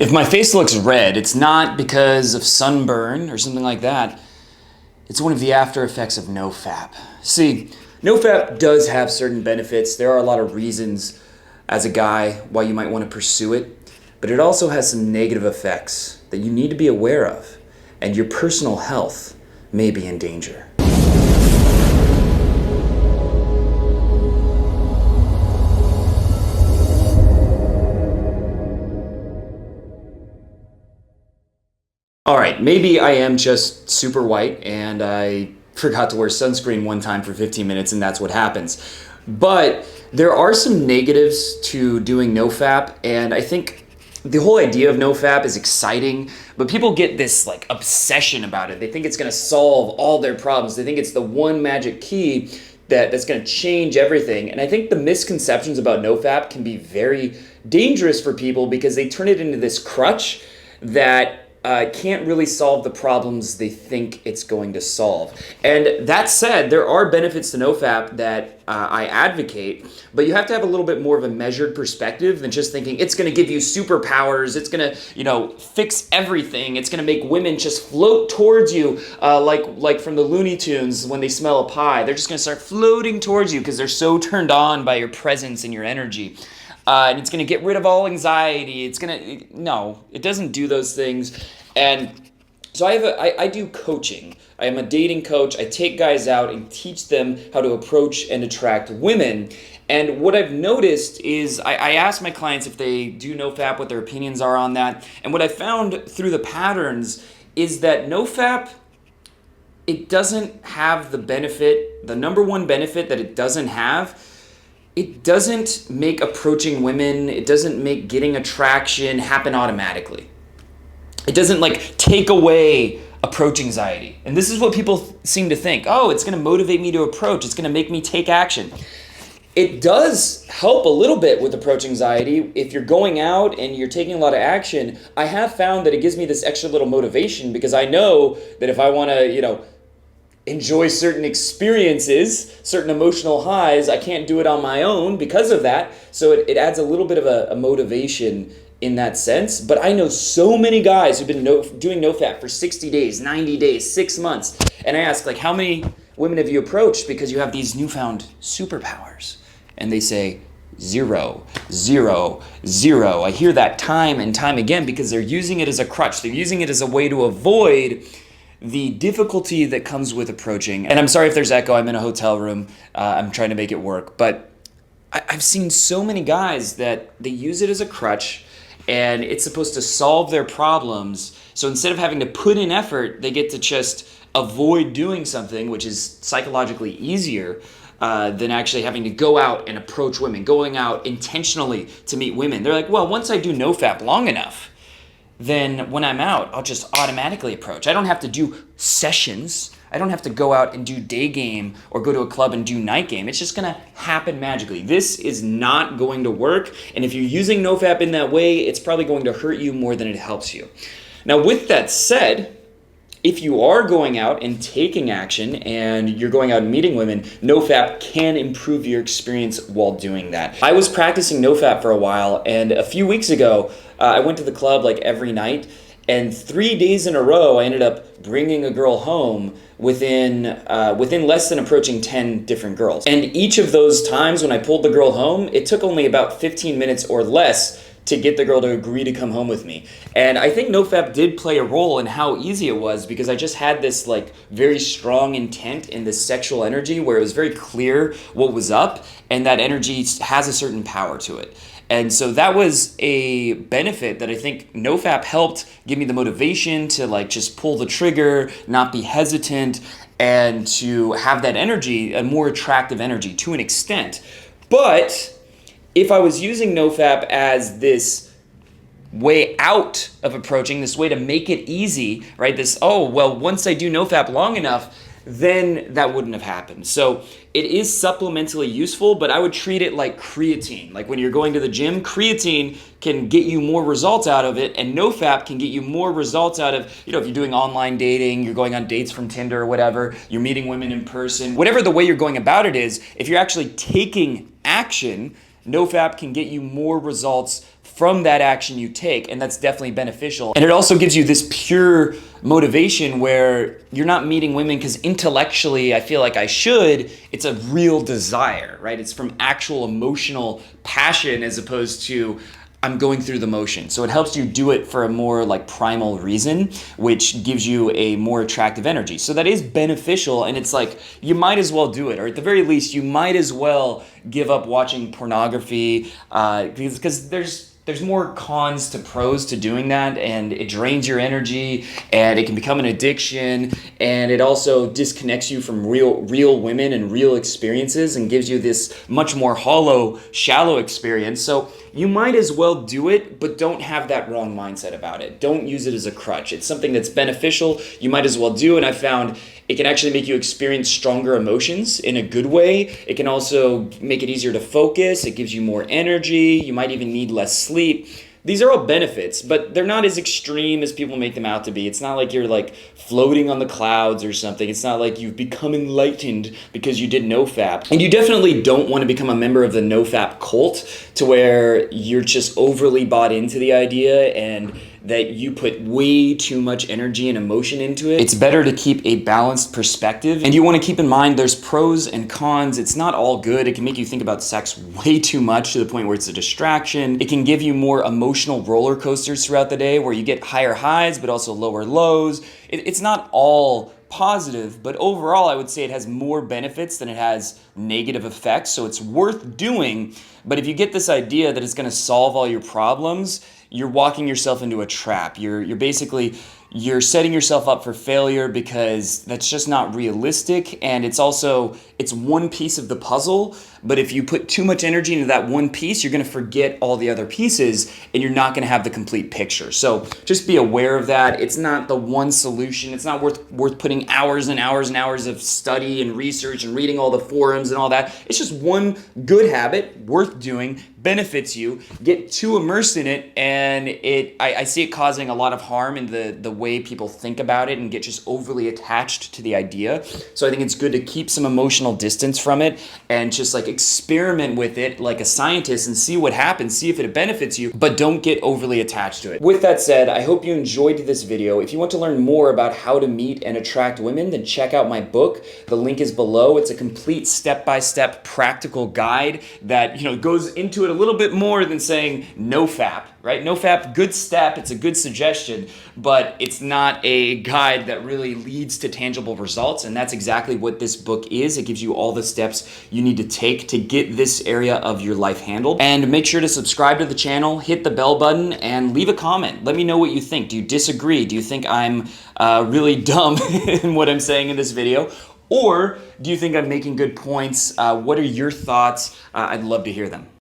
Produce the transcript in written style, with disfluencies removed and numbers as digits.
If my face looks red, it's not because of sunburn or something like that. It's one of the after effects of nofap. See, nofap does have certain benefits. There are a lot of reasons as a guy why you might want to pursue it, but it also has some negative effects that you need to be aware of, and your personal health may be in danger. All right, maybe I am just super white and I forgot to wear sunscreen one time for 15 minutes and that's what happens. But there are some negatives to doing nofap, and I think the whole idea of nofap is exciting, but people get this like obsession about it. They think it's gonna solve all their problems. They think it's the one magic key that's gonna change everything. And I think the misconceptions about nofap can be very dangerous for people because they turn it into this crutch that can't really solve the problems they think it's going to solve. And that said, there are benefits to nofap that I advocate, but you have to have a little bit more of a measured perspective than just thinking it's going to give you superpowers, it's going to, fix everything, it's going to make women just float towards you like from the Looney Tunes when they smell a pie. They're just going to start floating towards you because they're so turned on by your presence and your energy. And it's going to get rid of all anxiety. No, it doesn't do those things. And so I do coaching. I am a dating coach. I take guys out and teach them how to approach and attract women. And what I've noticed is I ask my clients if they do nofap, what their opinions are on that. And what I found through the patterns is that nofap, it doesn't have the benefit, the number one benefit that it doesn't have. It doesn't make approaching women, it doesn't make getting attraction happen automatically. It doesn't take away approach anxiety. And this is what people seem to think. Oh, it's gonna motivate me to approach, it's gonna make me take action. It does help a little bit with approach anxiety. If you're going out and you're taking a lot of action, I have found that it gives me this extra little motivation because I know that if I wanna, enjoy certain experiences, certain emotional highs, I can't do it on my own because of that. So it adds a little bit of a motivation in that sense. But I know so many guys who've been doing nofap for 60 days, 90 days, 6 months. And I ask, how many women have you approached because you have these newfound superpowers? And they say, 0, 0, 0. I hear that time and time again because they're using it as a crutch. They're using it as a way to avoid the difficulty that comes with approaching. And I'm sorry if there's echo, I'm in a hotel room, I'm trying to make it work. But I've seen so many guys that they use it as a crutch and it's supposed to solve their problems. So instead of having to put in effort, they get to just avoid doing something, which is psychologically easier than actually having to go out and approach women, going out intentionally to meet women. They're like, well, once I do nofap long enough, then when I'm out, I'll just automatically approach. I don't have to do sessions. I don't have to go out and do day game or go to a club and do night game. It's just gonna happen magically. This is not going to work. And if you're using nofap in that way, it's probably going to hurt you more than it helps you. Now, with that said, if you are going out and taking action and you're going out and meeting women, nofap can improve your experience while doing that. I was practicing nofap for a while, and a few weeks ago, I went to the club every night, and 3 days in a row, I ended up bringing a girl home within less than approaching 10 different girls. And each of those times when I pulled the girl home, it took only about 15 minutes or less to get the girl to agree to come home with me. And I think nofap did play a role in how easy it was because I just had this very strong intent in this sexual energy where it was very clear what was up, and that energy has a certain power to it. And so that was a benefit that I think nofap helped give me the motivation to just pull the trigger, not be hesitant, and to have that energy, a more attractive energy to an extent. But if I was using nofap as this way out of approaching, this way to make it easy, right? Once I do nofap long enough, then that wouldn't have happened. So it is supplementally useful, but I would treat it like creatine. Like when you're going to the gym, creatine can get you more results out of it, and nofap can get you more results out of, if you're doing online dating, you're going on dates from Tinder or whatever, you're meeting women in person, whatever the way you're going about it is, if you're actually taking action, nofap can get you more results from that action you take, and that's definitely beneficial. And it also gives you this pure motivation where you're not meeting women because intellectually I feel like I should. It's a real desire, right? It's from actual emotional passion as opposed to I'm going through the motion. So it helps you do it for a more like primal reason, which gives you a more attractive energy. So that is beneficial, and it's like you might as well do it, or at the very least you might as well give up watching pornography because there's more cons to pros to doing that, and it drains your energy and it can become an addiction, and it also disconnects you from real women and real experiences and gives you this much more hollow, shallow experience. So you might as well do it, but don't have that wrong mindset about it. Don't use it as a crutch. It's something that's beneficial. You might as well do, and I found it can actually make you experience stronger emotions in a good way. It can also make it easier to focus. It gives you more energy. You might even need less sleep. These are all benefits, but they're not as extreme as people make them out to be. It's not like you're like floating on the clouds or something. It's not like you've become enlightened because you did nofap. And you definitely don't want to become a member of the nofap cult to where you're just overly bought into the idea and that you put way too much energy and emotion into it. It's better to keep a balanced perspective. And you want to keep in mind there's pros and cons. It's not all good. It can make you think about sex way too much to the point where it's a distraction. It can give you more emotional roller coasters throughout the day where you get higher highs but also lower lows. It's not all positive, but overall I would say it has more benefits than it has negative effects, so it's worth doing. But if you get this idea that it's going to solve all your problems, you're walking yourself into a trap. You're basically setting yourself up for failure because that's just not realistic, and it's one piece of the puzzle, but if you put too much energy into that one piece, you're going to forget all the other pieces and you're not going to have the complete picture. So just be aware of that. It's not the one solution. It's not worth putting hours and hours and hours of study and research and reading all the forums and all that. It's just one good habit worth doing, benefits you. Get too immersed in it, and I see it causing a lot of harm in the way people think about it and get just overly attached to the idea. So I think it's good to keep some emotional distance from it and just like experiment with it like a scientist and see what happens, see if it benefits you, but don't get overly attached to it. With that said, I hope you enjoyed this video. If you want to learn more about how to meet and attract women, then check out my book. The link is below. It's a complete step-by-step practical guide that goes into it a little bit more than saying nofap, right? Nofap, good step, it's a good suggestion, but it's not a guide that really leads to tangible results, and that's exactly what this book is. It gives you all the steps you need to take to get this area of your life handled. And make sure to subscribe to the channel, hit the bell button, and leave a comment. Let me know what you think. Do you disagree? Do you think I'm really dumb in what I'm saying in this video? Or do you think I'm making good points? What are your thoughts? I'd love to hear them.